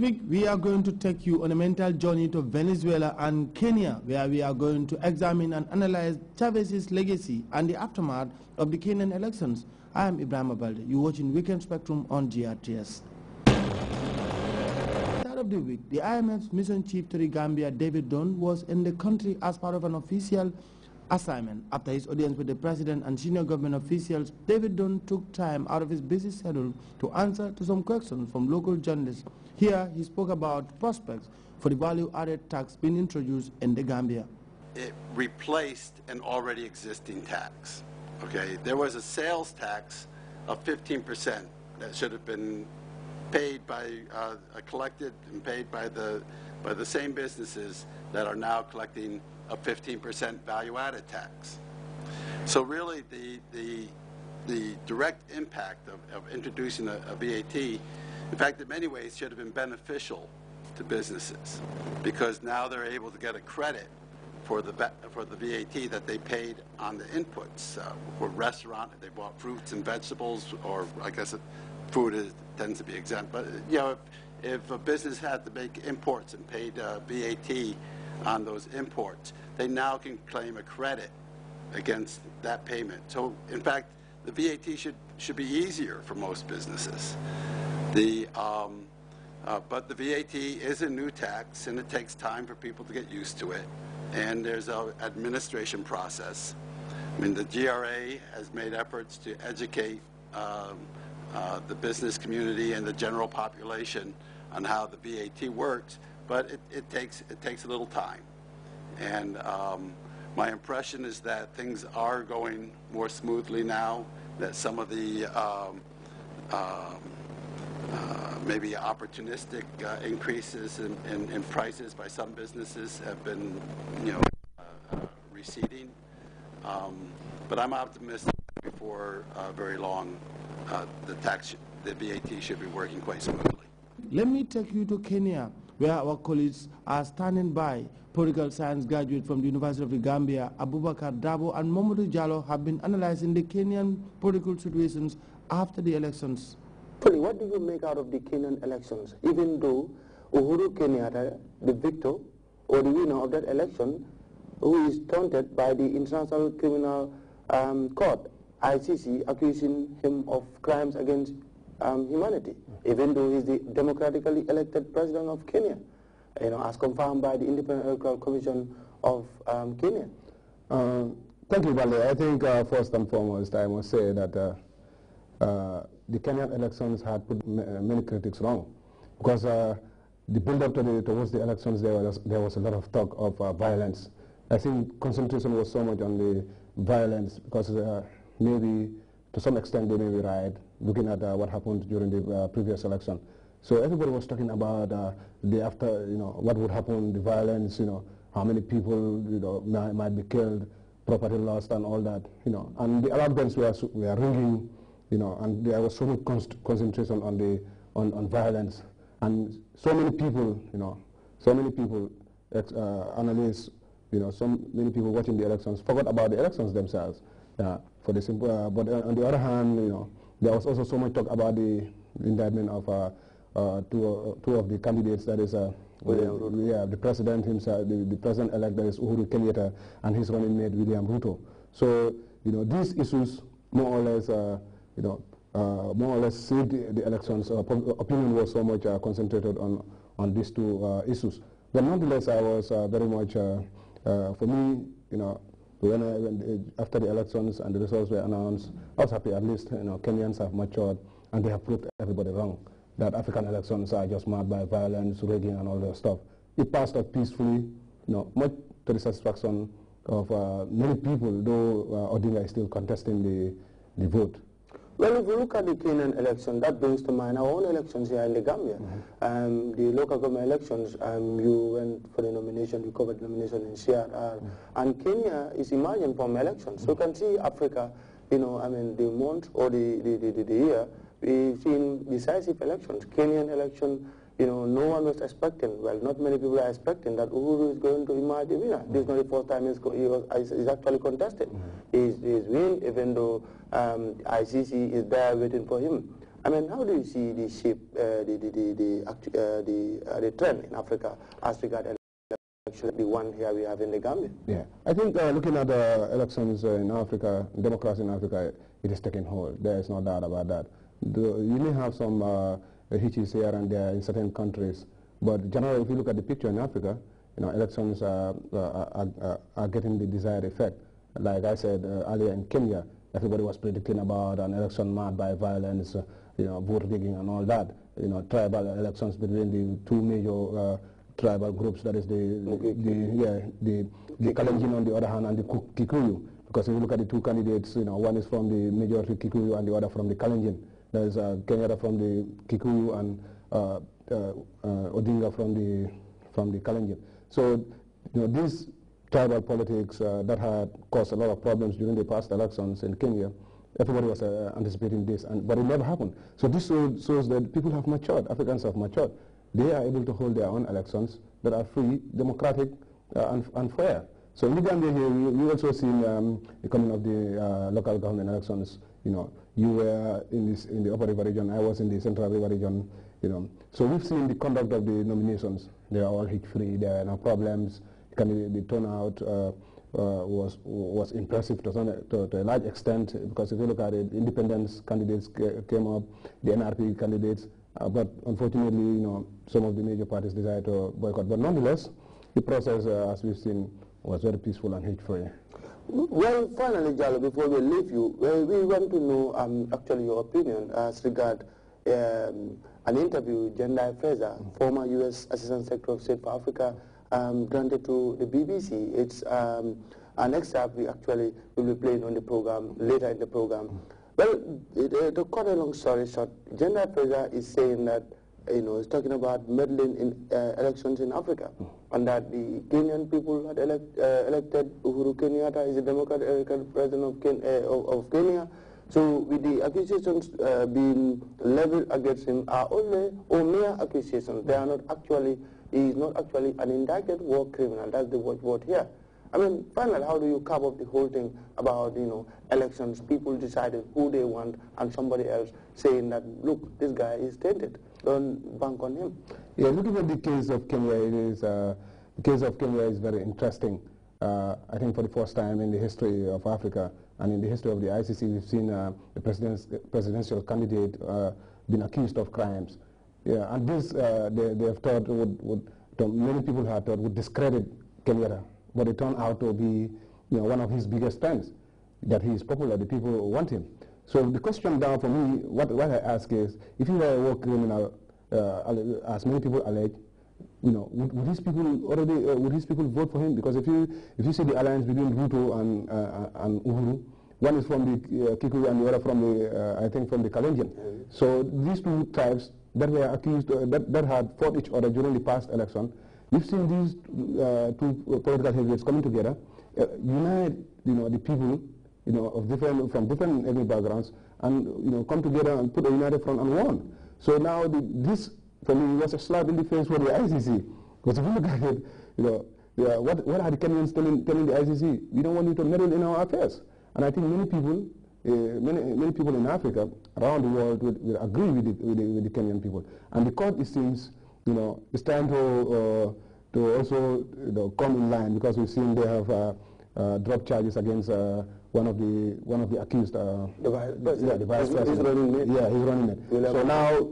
week, we are going to take you on a mental journey to Venezuela and Kenya, where we are going to examine and analyze Chavez's legacy and the aftermath of the Kenyan elections. I am Ibrahim Abalde. You're watching Weekend Spectrum on GRTS. Start of the week, the IMF's mission chief to the Gambia, David Dunn, was in the country as part of an official assignment. After his audience with the president and senior government officials, David Dunn took time out of his busy schedule to answer to some questions from local journalists. Here, he spoke about prospects for the value-added tax being introduced in the Gambia. It replaced an already existing tax. Okay, there was a sales tax of 15% that should have been paid by collected and paid by the same businesses that are now collecting a 15% value-added tax. So really, the direct impact of introducing a VAT, in fact, in many ways, should have been beneficial to businesses, because now they're able to get a credit for the VAT that they paid on the inputs. For restaurant, if they bought fruits and vegetables, or I guess food tends to be exempt. But you know, if a business had to make imports and paid VAT on those imports, they now can claim a credit against that payment. So, in fact, the VAT should be easier for most businesses. But the VAT is a new tax, and it takes time for people to get used to it. And there's an administration process. I mean, the GRA has made efforts to educate the business community and the general population on how the VAT works, but it takes a little time. And my impression is that things are going more smoothly now, that some of the maybe opportunistic increases in prices by some businesses have been, receding. But I'm optimistic that before very long, the VAT should be working quite smoothly. Let me take you to Kenya, where our colleagues are standing by. Political science graduate from the University of the Gambia, Abubakar Dabo and Mamadou Jallo, have been analyzing the Kenyan political situations after the elections. What do you make out of the Kenyan elections? Even though Uhuru Kenyatta, the victor or the winner of that election, who is taunted by the International Criminal Court, ICC, accusing him of crimes against humanity, even though he's the democratically elected president of Kenya, as confirmed by the Independent Electoral Commission of Kenya. Thank you, Balde. I think first and foremost, I must say that the Kenyan elections had put many critics wrong, because the build-up towards the elections, there was a lot of talk of violence. I think concentration was so much on the violence, because maybe to some extent they may be right, looking at what happened during the previous election. So everybody was talking about what would happen, the violence, how many people might be killed, property lost, and all that, and the alarm bells were ringing. And there was so much concentration on violence, and so many people, analysts, so many people watching the elections forgot about the elections themselves. For the simple, but on the other hand, there was also so much talk about the indictment of two of the candidates. That is, the president himself, the president-elect, that is Uhuru Kenyatta, and his running mate William Ruto. So, these issues more or less saved the elections. Opinion was so much concentrated on these two issues. But nonetheless, I was very much, for me, after the elections and the results were announced, I was happy. At least, Kenyans have matured, and they have proved everybody wrong, that African elections are just marred by violence, rigging, and all that stuff. It passed off peacefully, much to the satisfaction of many people, though Odinga is still contesting the vote. Well, if you look at the Kenyan election, that brings to mind our own elections here in the Gambia. The local government elections, you went for the nomination, you covered the nomination in CRR, and Kenya is emerging from elections. So you can see Africa, the month or the year, we've seen decisive elections. Kenyan election, no one was expecting, well, not many people are expecting that Uhuru is going to emerge a winner. This is not the first time he's actually contested. He's win, even though ICC is there waiting for him. I mean, how do you see the shape, the trend in Africa as regards election, the one here we have in the Gambia? Yeah, I think looking at elections in Africa, democracy in Africa, it is taking hold. There is no doubt about that. You may have some hitches here and there in certain countries, but generally, if you look at the picture in Africa, elections are getting the desired effect. Like I said earlier, in Kenya, everybody was predicting about an election marred by violence, vote rigging and all that. Tribal elections between the two major tribal groups, that is the Kalenjin on the other hand and the Kikuyu. Because if you look at the two candidates, one is from the majority Kikuyu and the other from the Kalenjin. There's Kenyatta from the Kikuyu and Odinga from the Kalenjin. So, these tribal politics that had caused a lot of problems during the past elections in Kenya, everybody was anticipating this, but it never happened. So this shows that people have matured, Africans have matured. They are able to hold their own elections that are free, democratic, and fair. So in the Gambia here, we also seen the coming of the local government elections. You were in the Upper River region, I was in the Central River region. So we've seen the conduct of the nominations. They are all hitch-free. There are no problems. The turnout was impressive to a large extent, because if you look at it, independent candidates came up, the NRP candidates, but unfortunately, some of the major parties decided to boycott. But nonetheless, the process, as we've seen, was very peaceful and hitch-free. Well, finally, Jallo, before we leave you, we want to know actually your opinion as regard an interview Jendai Fraser, former U.S. Assistant Secretary of State for Africa, granted to the BBC. It's an excerpt we actually will be playing on the program, later in the program. Well, to cut a long story short, Jendai Fraser is saying that, is talking about meddling in elections in Africa, and that the Kenyan people had elected Uhuru Kenyatta as the Democratic president of Kenya. So with the accusations being leveled against him are only mere accusations. They are not actually, he is not actually an indicted war criminal. That's the word here. I mean, finally, how do you cover up the whole thing about, elections, people deciding who they want, and somebody else saying that, look, this guy is tainted, don't bank on him? Yeah, looking at the case of Kenya, the case of Kenya is very interesting. I think for the first time in the history of Africa and in the history of the ICC, we've seen a presidential candidate being accused of crimes. Yeah, and this they have thought many people had thought would discredit Kenyatta, but it turned out to be one of his biggest strengths, that he is popular, the people want him. So the question now for me, what I ask is, if you are a war criminal, as many people allege, would these people vote for him? Because if you see the alliance between Ruto and Uhuru, one is from the Kikuyu and the other from the I think from the Kalenjin. So these two tribes that were accused that had fought each other during the past election, we've seen these two political heavyweights coming together, unite the people from different ethnic backgrounds, and come together and put a united front and won. So now this for me was a slap in the face for the ICC, because if you look at it, what are the Kenyans telling the ICC? We don't want you to meddle in our affairs. And I think many people in Africa around the world will agree with the Kenyan people. And the court, it seems, is trying to also come in line, because we've seen they have dropped charges against one of the accused. The vice president. He's running it. Yeah, he's running it. So now,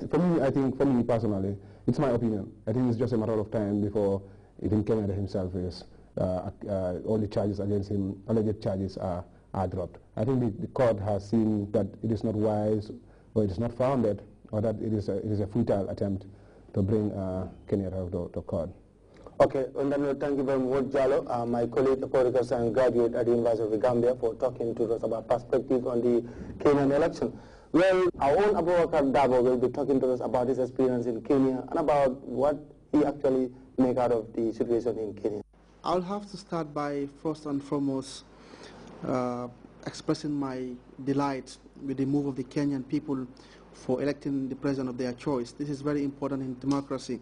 for me personally, it's my opinion. I think it's just a matter of time before even Kenyatta himself is all the charges against him, alleged charges are dropped. I think the court has seen that it is not wise, or it is not founded, or that it is a futile attempt to bring Kenyatta to court. Okay, and then thank you very much, Jallo, my colleague, a political science graduate at the University of the Gambia, for talking to us about perspective on the Kenyan election. Well, our own Abubakar Dabo will be talking to us about his experience in Kenya and about what he actually make out of the situation in Kenya. I'll have to start by first and foremost expressing my delight with the move of the Kenyan people for electing the president of their choice. This is very important in democracy.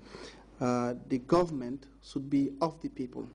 The government should be of the people.